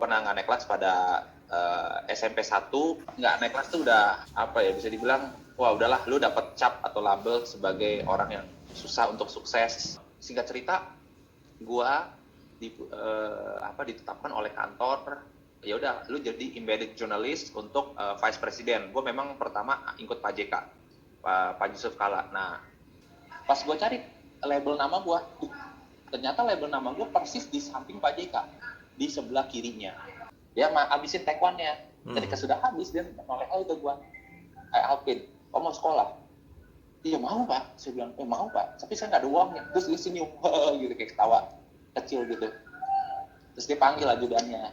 pernah nggak naik kelas pada SMP 1, nggak naik kelas tuh udah apa ya, bisa dibilang wah udahlah lu dapat cap atau label sebagai orang yang susah untuk sukses. Singkat cerita, gua ditetapkan oleh kantor, ya udah lu jadi embedded journalist untuk vice president. Gue memang pertama ikut Pak JK, Pak Yusuf Kalla. Nah, pas gue cari label nama gue, ternyata label nama gue persis di samping Pak JK, di sebelah kirinya. Dia habisin take-one-nya. Ketika sudah habis, dia noleh ke gue, Alvin, kamu mau sekolah? Iya mau Pak, saya bilang, mau Pak, tapi saya nggak ada uangnya. Terus dia senyum, gitu kayak ketawa kecil gitu. Terus dia panggil ajudannya,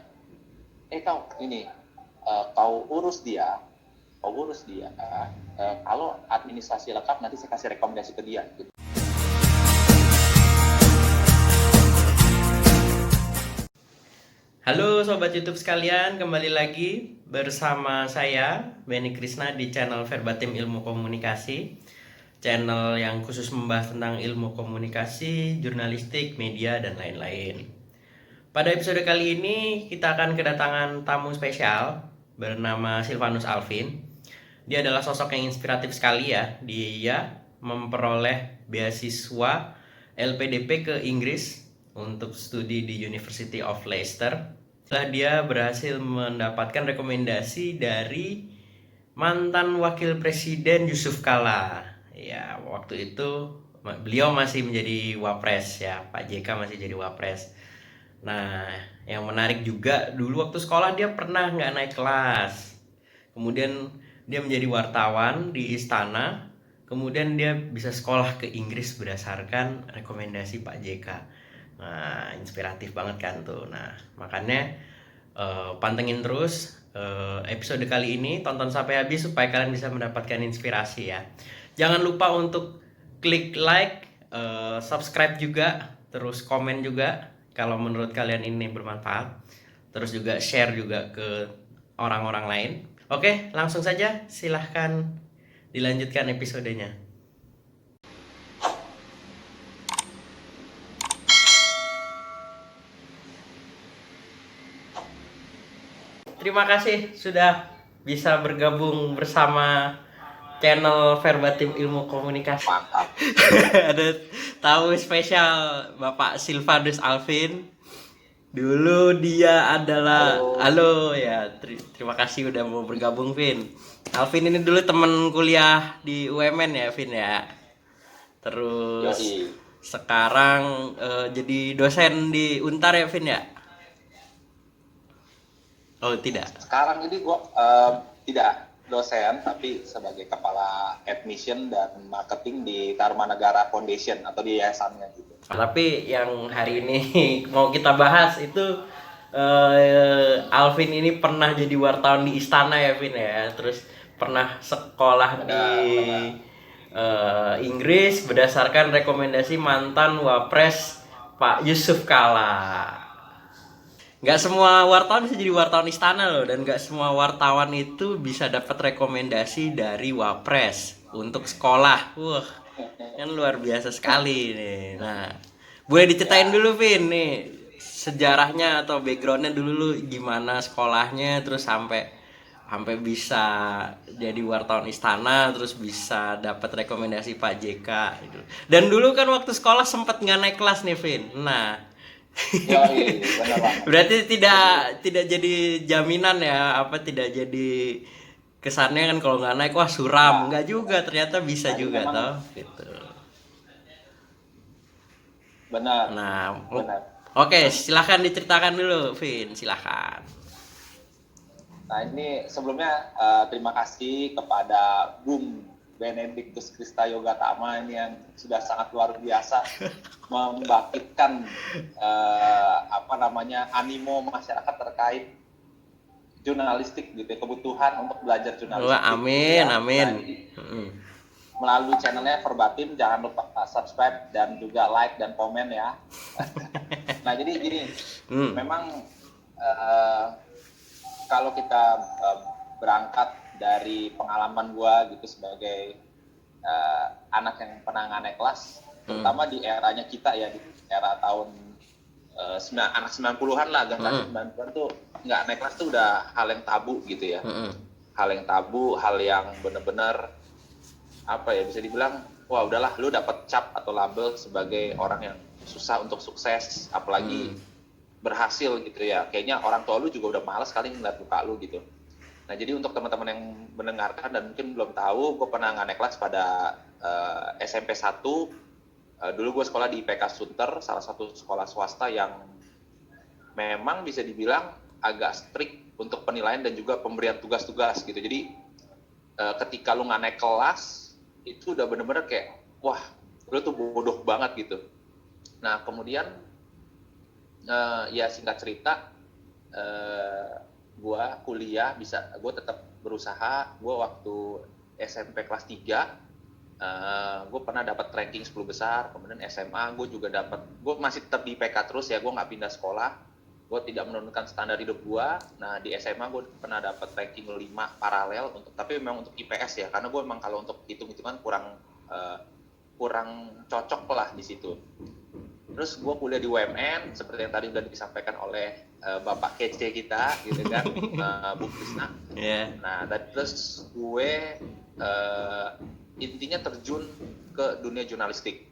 kau ini, kau urus dia. Kalau administrasi lengkap nanti saya kasih rekomendasi ke dia. Gitu. Halo Sobat YouTube sekalian, kembali lagi bersama saya, Benny Krisna di channel Verbatim Ilmu Komunikasi. Channel yang khusus membahas tentang ilmu komunikasi, jurnalistik, media, dan lain-lain. Pada episode kali ini kita akan kedatangan tamu spesial bernama Silvanus Alvin. Dia adalah sosok yang inspiratif sekali ya. Dia memperoleh beasiswa LPDP ke Inggris untuk studi di University of Leicester. Setelah dia berhasil mendapatkan rekomendasi dari mantan wakil presiden Yusuf Kalla. Ya, waktu itu beliau masih menjadi wapres ya, Pak JK masih jadi wapres. Nah, yang menarik juga dulu waktu sekolah dia pernah nggak naik kelas. Kemudian dia menjadi wartawan di istana. Kemudian dia bisa sekolah ke Inggris berdasarkan rekomendasi Pak JK. Nah, inspiratif banget kan tuh. Nah, makanya pantengin terus episode kali ini, tonton sampai habis supaya kalian bisa mendapatkan inspirasi ya. Jangan lupa untuk klik like, subscribe juga, terus komen juga kalau menurut kalian ini bermanfaat. Terus juga share juga ke orang-orang lain. Oke, langsung saja silahkan dilanjutkan episodenya. Terima kasih sudah bisa bergabung bersama channel Verbatim Ilmu Komunikasi. Mantap. Ada tamu spesial Bapak Silvanus Alvin. Dulu dia adalah halo ya, terima kasih udah mau bergabung, Vin. Alvin ini dulu teman kuliah di UMN ya, Vin ya. Terus sekarang jadi dosen di Untar ya, Vin ya. Oh tidak. Sekarang ini gue tidak dosen, tapi sebagai kepala admission dan marketing di Tarumanegara Foundation atau di yayasannya gitu. Tapi yang hari ini mau kita bahas itu Alvin ini pernah jadi wartawan di istana ya, Vin ya. Terus pernah sekolah di Inggris berdasarkan rekomendasi mantan wapres Pak Yusuf Kalla. Nggak semua wartawan bisa jadi wartawan istana loh, dan nggak semua wartawan itu bisa dapat rekomendasi dari wapres untuk sekolah. Wah, kan luar biasa sekali nih. Nah, boleh diceritain dulu, Vin, nih sejarahnya atau backgroundnya dulu lu gimana sekolahnya, terus sampai bisa jadi wartawan istana, terus bisa dapat rekomendasi Pak JK gitu. Dan dulu kan waktu sekolah sempat nggak naik kelas nih, Vin. Nah, berarti tidak jadi jaminan ya, tidak jadi kesannya kan kalau nggak naik wah suram. Nggak juga, ternyata bisa juga toh gitu. Benar. Nah, oke, silahkan diceritakan dulu, Vin, silahkan. Nah, ini sebelumnya terima kasih kepada Bung Benedictus Krista Yogatama ini yang sudah sangat luar biasa membangkitkan animo masyarakat terkait jurnalistik gitu ya, kebutuhan untuk belajar jurnalistik. Wah, amin, ya. amin. Nah, melalui channelnya Verbatim, jangan lupa subscribe dan juga like dan komen ya. Nah, jadi gini, memang kalau kita berangkat dari pengalaman gua gitu sebagai anak yang pernah nggak naik kelas, terutama di eranya kita ya, di era tahun anak 90-an lah, generasi 90-an tuh nggak naik kelas tuh udah hal yang tabu gitu ya. Hal yang tabu, hal yang bener-bener apa ya, bisa dibilang wah udahlah lu dapat cap atau label sebagai orang yang susah untuk sukses, apalagi berhasil gitu ya. Kayaknya orang tua lu juga udah malas kali ngeliat muka lu gitu. Nah, jadi untuk teman-teman yang mendengarkan dan mungkin belum tahu, gue pernah naik kelas pada SMP 1. Dulu gue sekolah di IPK Sunter, salah satu sekolah swasta yang memang bisa dibilang agak strict untuk penilaian dan juga pemberian tugas-tugas gitu. Jadi ketika lu nggak naik kelas, itu udah bener-bener kayak, wah, lu tuh bodoh banget gitu. Nah, kemudian ya singkat cerita, gue kuliah gue tetap berusaha. Gue waktu SMP kelas 3 gue pernah dapat ranking 10 besar. Kemudian SMA gue juga gue masih tetap di IPK terus ya, gue nggak pindah sekolah, gue tidak menurunkan standar hidup gue. Nah, di SMA gue pernah dapat ranking 5 paralel, tapi memang untuk IPS ya, karena gue memang kalau untuk hitung-hitungan kurang cocok lah di situ. Terus gue kuliah di UMN, seperti yang tadi udah disampaikan oleh Bapak kece kita, gitu kan, Bu Krisna. Yeah. Nah, terus gue intinya terjun ke dunia jurnalistik.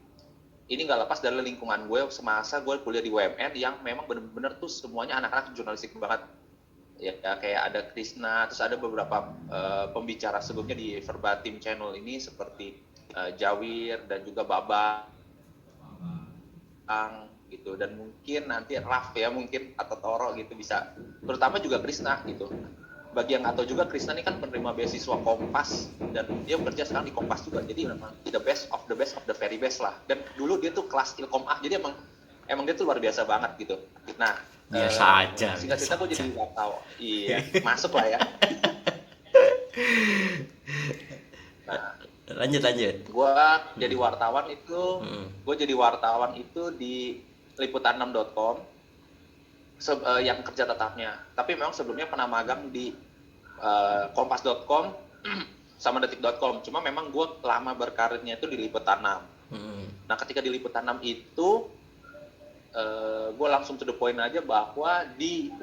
Ini nggak lepas dari lingkungan gue semasa gue kuliah di UMN yang memang benar-benar tuh semuanya anak-anak jurnalistik banget. Ya, kayak ada Krisna, terus ada beberapa pembicara sebelumnya di Verbatim Channel ini seperti Jawir dan juga Baba gitu, dan mungkin nanti Raf ya mungkin atau Toro gitu bisa, terutama juga Krisna gitu. Bagi yang nggak tahu juga, Krisna ini kan penerima beasiswa Kompas dan dia bekerja sekarang di Kompas juga, jadi memang the best of the very best lah. Dan dulu dia tuh kelas Ilkom A, jadi emang dia tuh luar biasa banget gitu. Nah, biasa aja. Singkat cerita gue jadi wartawan. Iya, masuk lah ya. Nah, lanjut. Gue jadi wartawan itu di liputan6.com yang kerja tetapnya. Tapi memang sebelumnya pernah magang di kompas.com sama detik.com. Cuma memang gue lama berkarirnya itu di Liputan 6. Nah, ketika di Liputan 6 itu gue langsung to the point aja bahwa di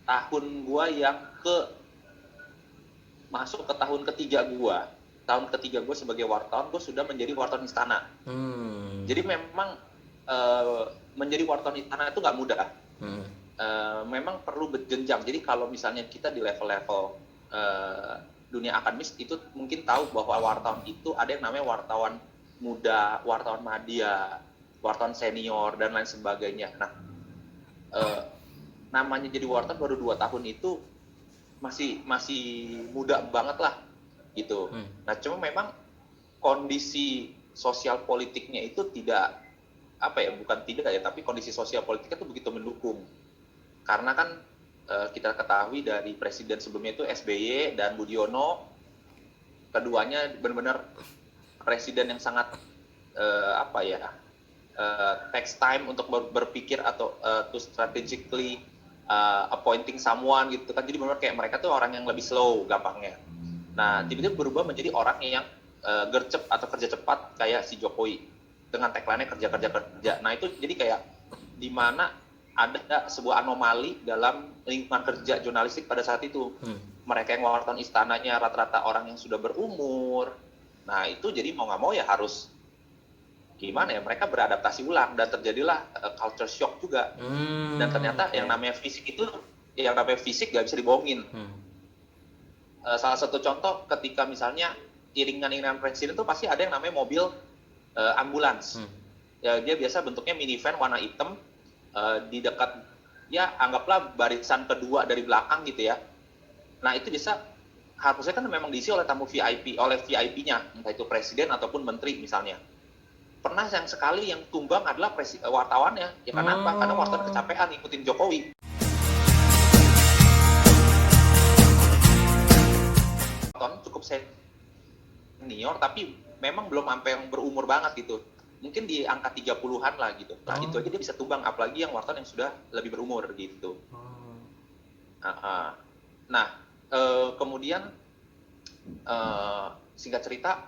tahun gue yang masuk ke tahun ketiga gue sebagai wartawan, gue sudah menjadi wartawan istana. Jadi memang menjadi wartawan istana itu nggak mudah. Memang perlu berjenjang. Jadi kalau misalnya kita di level-level dunia akademis itu mungkin tahu bahwa wartawan itu ada yang namanya wartawan muda, wartawan madya, wartawan senior dan lain sebagainya. Nah, namanya jadi wartawan baru 2 tahun itu masih muda banget lah gitu. Nah, cuma memang kondisi sosial politiknya itu tapi kondisi sosial politiknya itu begitu mendukung. Karena kan kita ketahui dari presiden sebelumnya itu SBY dan Budiono, keduanya benar-benar presiden yang sangat takes time untuk berpikir atau to strategically appointing someone gitu kan. Jadi benar kayak mereka tuh orang yang lebih slow gampangnya. Nah, tiba-tiba berubah menjadi orang yang gercep atau kerja cepat kayak si Jokowi dengan tagline-nya kerja. Nah, itu jadi kayak di mana ada sebuah anomali dalam lingkungan kerja jurnalistik pada saat itu. Mereka yang wartawan istananya rata-rata orang yang sudah berumur. Nah, itu jadi mau nggak mau ya harus gimana ya, mereka beradaptasi ulang dan terjadilah culture shock juga. Dan ternyata yang namanya fisik nggak bisa dibohongin. Salah satu contoh ketika misalnya iringan presiden itu pasti ada yang namanya mobil ambulans. Ya, dia biasa bentuknya minivan warna hitam, di dekat ya anggaplah barisan kedua dari belakang gitu ya. Nah, itu harusnya kan memang diisi oleh tamu VIP, oleh VIP-nya, entah itu presiden ataupun menteri misalnya. Pernah yang sekali yang tumbang adalah wartawannya. Ya kenapa? Karena wartawan kecapean ngikutin Jokowi. Wartawan cukup senior tapi memang belum sampai yang berumur banget gitu. Mungkin di angka 30-an lah gitu. Nah, itu aja dia bisa tumbang, apalagi yang wartawan yang sudah lebih berumur gitu. Nah, kemudian singkat cerita,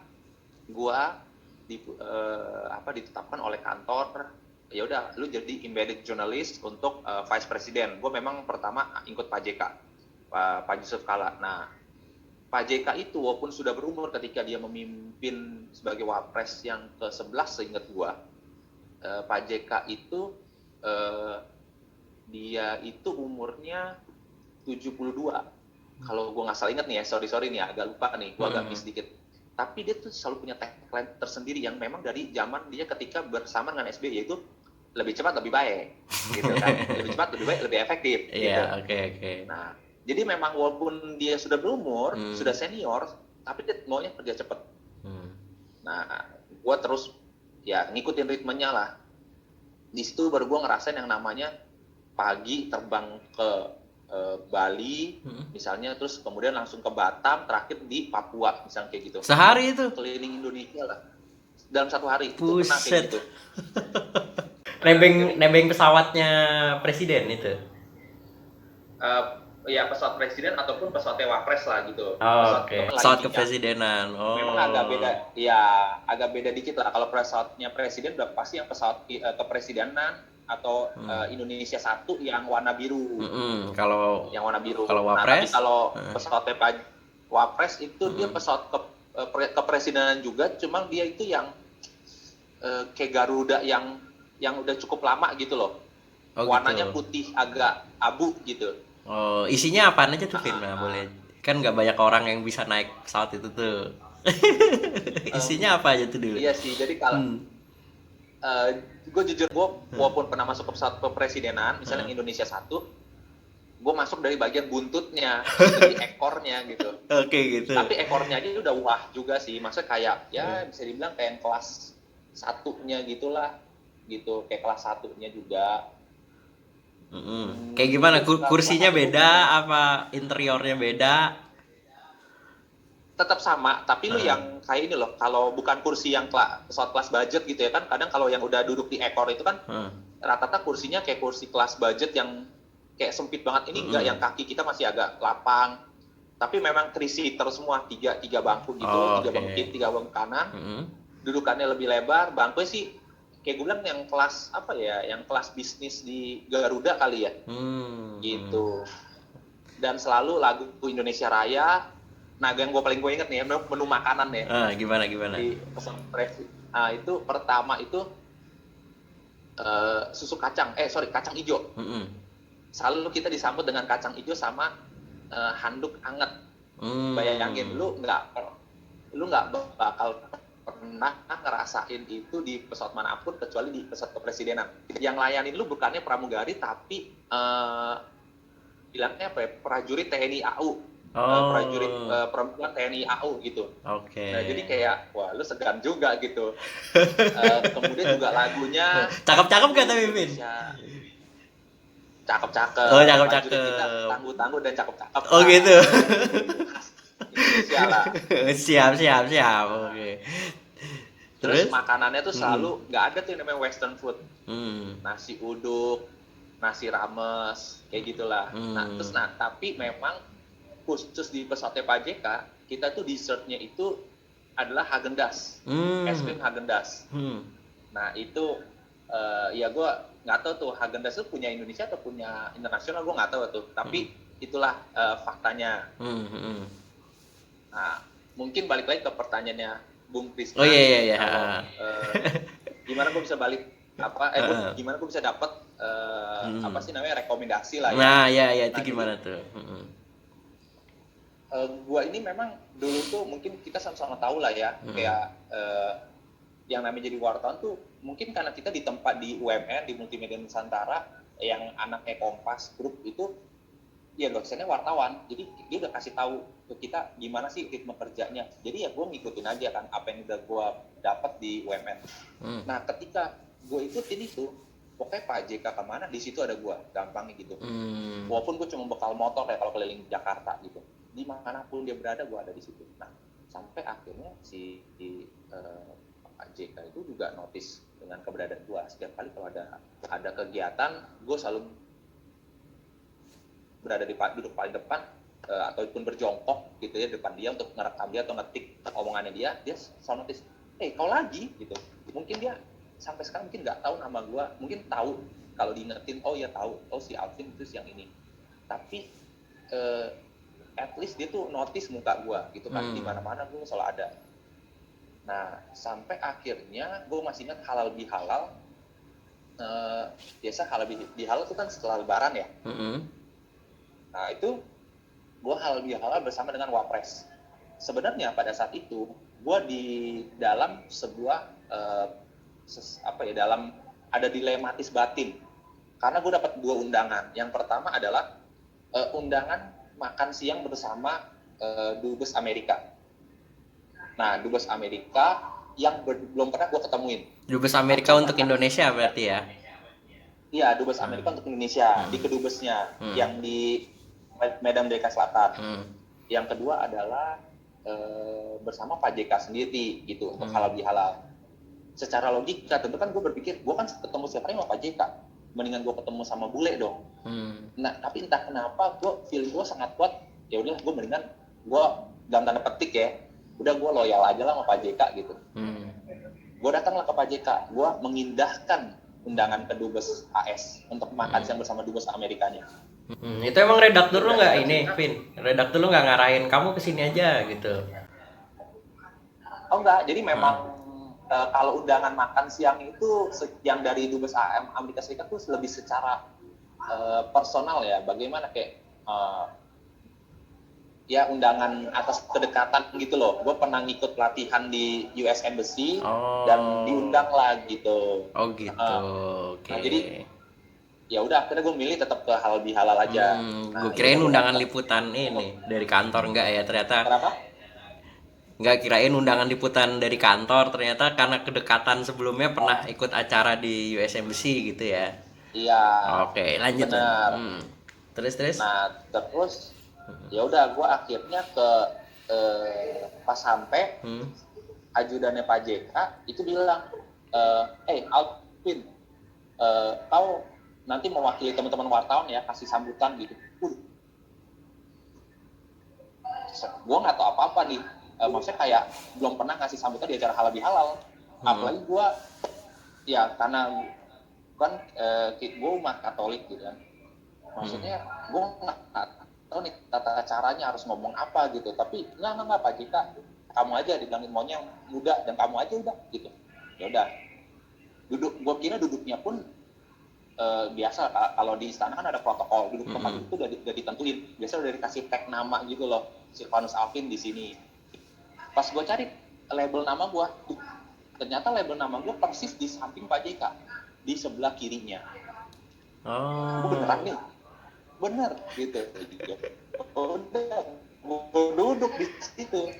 gua ditetapkan oleh kantor ya udah lu jadi embedded journalist untuk vice president. Gue memang pertama ikut Pak JK, Pak Yusuf Kala. Nah, Pak JK itu walaupun sudah berumur ketika dia memimpin sebagai wapres yang ke-11 seingat gua, Pak JK itu dia itu umurnya 72. Kalau gua nggak salah ingat nih ya, sorry nih agak lupa nih, gua agak miss dikit. Tapi dia tuh selalu punya tagline tersendiri yang memang dari zaman dia ketika bersama dengan SBY, yaitu lebih cepat lebih baik gitu kan. Lebih cepat lebih baik lebih efektif gitu. Iya, oke. Nah, jadi memang walaupun dia sudah berumur, sudah senior, tapi dia maunya kerja cepat. Nah, gue terus ya ngikutin ritmenya lah. Di situ baru gue ngerasain yang namanya pagi terbang ke Bali, misalnya, terus kemudian langsung ke Batam, terakhir di Papua, misalnya kayak gitu. Sehari itu? Keliling Indonesia lah. Dalam satu hari, itu Buset. pernah kayak gitu. Nebeng pesawatnya presiden itu? Ya pesawat presiden ataupun pesawat wapres lah gitu. Pesawat kepresidenan. Memang agak beda dikit lah. Kalau pesawatnya presiden udah pasti yang pesawat kepresidenan atau Indonesia 1 yang warna biru. Kalau Nah, tapi wapres? kalau pesawatnya wapres itu dia pesawat kepresidenan juga, cuma dia itu yang kayak Garuda yang udah cukup lama gitu loh. Warnanya putih agak abu gitu. Oh, isinya apaan aja tuh, Vin? Boleh. Kan nggak banyak orang yang bisa naik pesawat itu tuh. Isinya apa aja tuh dulu? Iya sih, jadi kalau gue jujur, gue walaupun pernah masuk ke pesawat kepresidenan, misalnya Indonesia 1, gue masuk dari bagian buntutnya, di ekornya gitu. Oke, gitu. Tapi ekornya aja udah wah juga sih, maksudnya kayak ya bisa dibilang kayak yang kelas 1-nya gitulah, gitu, kayak kelas 1-nya juga. Kayak gimana? Kursinya beda apa interiornya beda? Tetap sama, tapi lu yang kayak ini loh, kalau bukan kursi yang pesawat kelas budget gitu ya kan, kadang kalau yang udah duduk di ekor itu kan rata-rata kursinya kayak kursi kelas budget yang kayak sempit banget. Ini enggak, yang kaki kita masih agak lapang, tapi memang 3-seater semua, tiga bangku gitu, 3 bangku kiri, 3 bangku kanan, dudukannya lebih lebar. Bangkunya sih kayak gue bilang yang kelas apa ya, yang kelas bisnis di Garuda kali ya, gitu. Dan selalu lagu Indonesia Raya. Nah, yang paling gue inget nih, menu makanan ya. Gimana? Di pesawat presiden. Nah, itu pertama itu susu kacang hijau. Selalu kita disambut dengan kacang hijau sama handuk anget. Bayangin, lu nggak bakal pernah ngerasain itu di pesawat manapun kecuali di pesawat kepresidenan. Yang layanin lu bukannya pramugari, tapi bilangnya apa ya, prajurit TNI AU. Prajurit perempuan TNI AU gitu. Nah, jadi kayak wah, lu segan juga gitu. Kemudian juga lagunya cakep gak tapi, Vin? Cakep. Oh, cakep. Kita tangguh-tangguh dan cakep-cakep. Oh, gitu. Indonesia lah. Siap. Oke. Terus makanannya tuh selalu nggak ada tuh yang namanya western food. Nasi uduk, nasi rames, kayak gitulah. Tapi memang khusus di pesawatnya Pak JK, kita tuh dessertnya itu adalah Häagen-Dazs, es krim Häagen-Dazs. Nah, itu ya gue nggak tahu tuh Häagen-Dazs itu punya Indonesia atau punya internasional, gue nggak tahu tuh. Tapi itulah faktanya. Nah, mungkin balik lagi ke pertanyaannya Bung Krisna. Oh iya. Gimana gue bisa balik gimana gue bisa dapat apa sih namanya, rekomendasi lah ya. Nah, ya itu gimana tuh? Gua ini memang dulu tuh mungkin kita sama-sama tahu lah ya, kayak yang namanya jadi wartawan tuh mungkin karena kita ditempat di UMN, di Multimedia Nusantara, yang anaknya Kompas Group itu ya dosennya wartawan, jadi dia udah kasih tahu ke kita gimana sih ritme kerjanya. Jadi ya gue ngikutin aja kan apa yang udah gue dapat di UMN. Nah, ketika gue ikutin itu, pokoknya Pak JK kemana, di situ ada gue, gampangnya gitu. Walaupun gue cuma bekal motor kayak kalau keliling Jakarta gitu, dimanapun dia berada gue ada di situ. Nah, sampai akhirnya Pak JK itu juga notice dengan keberadaan gue. Setiap kali kalau ada kegiatan, gue selalu berada duduk paling depan, ataupun berjongkok gitu ya depan dia untuk ngerekam dia atau ngetik omongannya dia selalu notice, kau lagi gitu. Mungkin dia sampai sekarang mungkin nggak tahu nama gue, mungkin tahu kalau diingetin, oh ya tahu, oh si Alvin itu yang ini, tapi at least dia tuh notice muka gue gitu kan, di mana-mana gue selalu ada. Nah sampai akhirnya gue masih ingat halal bihalal, biasa halal bihalal itu kan setelah lebaran ya. Nah itu gue halal bihalal bersama dengan Wapres. Sebenarnya pada saat itu gue di dalam sebuah dalam ada dilematis batin, karena gue dapat 2 undangan. Yang pertama adalah undangan makan siang bersama dubes Amerika. Nah dubes Amerika yang belum pernah gue ketemuin. Dubes Amerika untuk Indonesia berarti ya? Iya, dubes Amerika untuk Indonesia, di kedubesnya yang di Medan Merdeka Selatan. Yang kedua adalah bersama Pak JK sendiri gitu untuk halal bihalal. Secara logika tentu kan gue berpikir gue kan ketemu setiap hari sama Pak JK, mendingan gue ketemu sama bule dong. Nah tapi entah kenapa feeling gue sangat kuat, ya udah gue mendingan gue dalam tanda petik ya, udah gue loyal aja lah sama Pak JK gitu. Gue datanglah ke Pak JK, gue mengindahkan undangan ke dubes AS untuk makan siang bersama dubes Amerikanya. Itu emang redaktur lu nggak ini, Vin? Redaktur lu nggak ngarahin kamu kesini aja gitu? Oh enggak, jadi memang kalau undangan makan siang itu yang dari dubes Amerika Serikat tuh lebih secara personal ya, bagaimana kayak ya undangan atas kedekatan gitu loh. Gue pernah ngikut pelatihan di US Embassy dan diundang lah gitu. Oh gitu, oke. Nah, jadi ya udah akhirnya gue milih tetap ke halal bihalal aja. Gue kirain undangan liputan ini dari kantor, enggak ya ternyata. Kenapa? Enggak, kirain undangan liputan dari kantor, ternyata karena kedekatan sebelumnya pernah ikut acara di US Embassy gitu ya. Iya. Oke, lanjut. Terus. Nah terus ya udah gue akhirnya ke pas sampai ajudannya Pak JK itu bilang, Alvin, kau nanti mewakili teman-teman wartawan ya, kasih sambutan gitu. Gue nggak tahu apa-apa nih, maksudnya kayak belum pernah ngasih sambutan di acara halal bihalal. Apalagi gue ya karena kan gue umat Katolik gitu kan, maksudnya gue nggak tahu nih tata caranya harus ngomong apa gitu. Tapi nggak Pak JK, kamu aja dibilangin maunya yang muda dan kamu aja udah gitu. Ya udah, gue kira duduknya pun biasa kalau di istana kan ada protokol duduk tempat itu udah ditentuin, biasa udah dikasih tag nama gitu loh, Silvanus Alvin di sini. Pas gue cari label nama gue, ternyata label nama gue persis di samping Pak JK, di sebelah kirinya. Gue beneran nih, bener gitu. Udah, gue duduk di situ.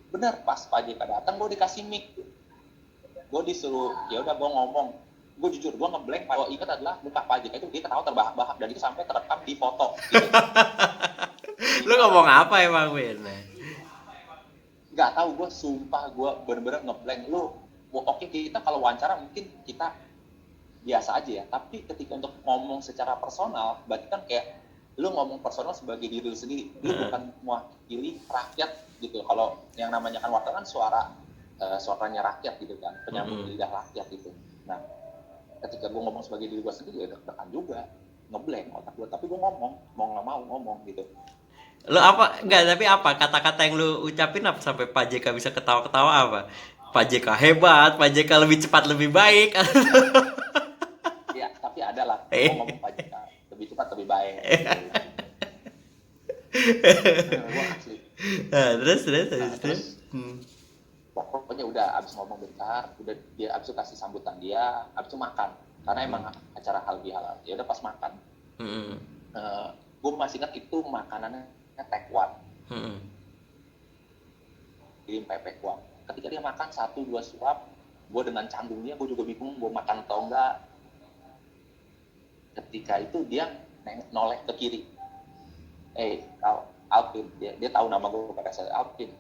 Bener, pas Pak JK datang gue dikasih mic. Gue disuruh, ya udah gue ngomong. Gue jujur, gue ngeblank. Kalau ingat adalah muka Pak JK itu dia ketawa terbahak-bahak, dan itu sampai terekam di foto. Gitu. Lu ngomong apa emang, Win? Gak tahu, gue sumpah gue bener-bener ngeblank. Lu, oke kita kalau wawancara mungkin kita biasa aja ya. Tapi ketika untuk ngomong secara personal, berarti kan kayak lu ngomong personal sebagai diri lu sendiri. Lu bukan mewakili rakyat gitu. Kalau yang namanya kan wartawan kan suaranya rakyat gitu kan, penyambung lidah rakyat gitu. Nah, ketika gue ngomong sebagai diri gue sendiri, ya deg-degan juga, ngeblank otak gue. Tapi gue ngomong, mau nggak mau ngomong gitu. Lu apa? Enggak, tapi apa kata-kata yang lu ucapin apa sampai Pak JK bisa ketawa-ketawa apa? Pak JK hebat, Pak JK lebih cepat lebih baik. Ya, tapi ada lah. Ngomong Pak JK lebih cepat lebih baik. Gue asli. Nah, terus. Pokoknya udah abis ngomong bentar, udah dia abis itu kasih sambutan dia, abis itu makan, karena emang acara halal bihalal. Ya udah pas makan, gue masih ingat itu makanannya tekwan, kirim pepekuan. Ketika dia makan 1-2 suap, gue dengan canggungnya, gue juga bingung gue makan atau enggak. Ketika itu dia noleh ke kiri, Alvin, dia tahu nama gue, kata saya, Alvin,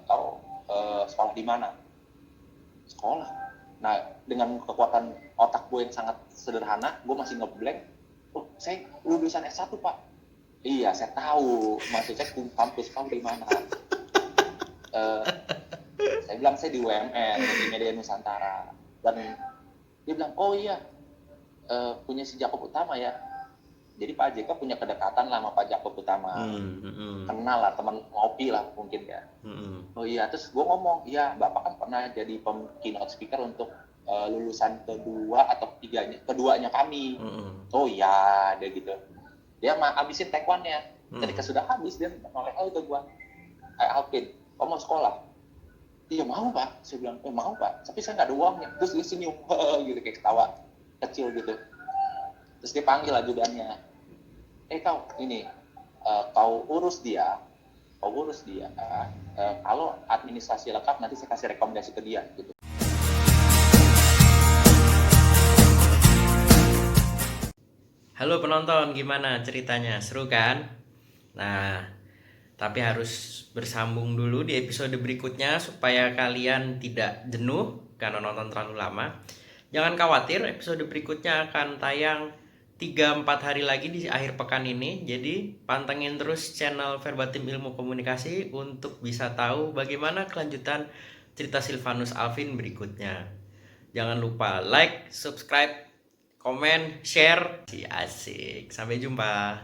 kau sekolah di mana? Sekolah. Nah, dengan kekuatan otak gue yang sangat sederhana, gue masih ngeblank. Oh, saya lulusan S1, Pak. Iya, saya tahu. Maksud saya kampus kau di mana? Saya bilang saya di UMN, di Media Nusantara. Dan dia bilang, oh iya, punya si Jakob Utama ya. Jadi Pak JK punya kedekatan lah sama Pak Jakob Utama. Kenal lah, teman ngopi lah mungkin ya. Oh iya, terus gue ngomong, iya Bapak kan pernah jadi keynote speaker untuk lulusan keduanya kami. Oh iya, dia gitu. Dia habisin take-one-nya. Ketika sudah habis, dia noleh ke gue. Alvin, kamu mau sekolah? Iya mau Pak. Saya bilang, mau Pak. Tapi saya nggak ada uangnya. Terus dia senyum, gitu kayak ketawa kecil gitu. Terus dia panggil ajudannya. Kau ini, kau urus dia. Kalau administrasi lengkap nanti saya kasih rekomendasi ke dia gitu. Halo penonton, gimana ceritanya? Seru kan? Nah, tapi harus bersambung dulu di episode berikutnya supaya kalian tidak jenuh karena nonton terlalu lama. Jangan khawatir, episode berikutnya akan tayang 3-4 hari lagi di akhir pekan ini. Jadi pantengin terus channel Verbatim Ilmu Komunikasi untuk bisa tahu bagaimana kelanjutan cerita Silvanus Alvin berikutnya. Jangan lupa like, subscribe, komen, share. Asik. Sampai jumpa.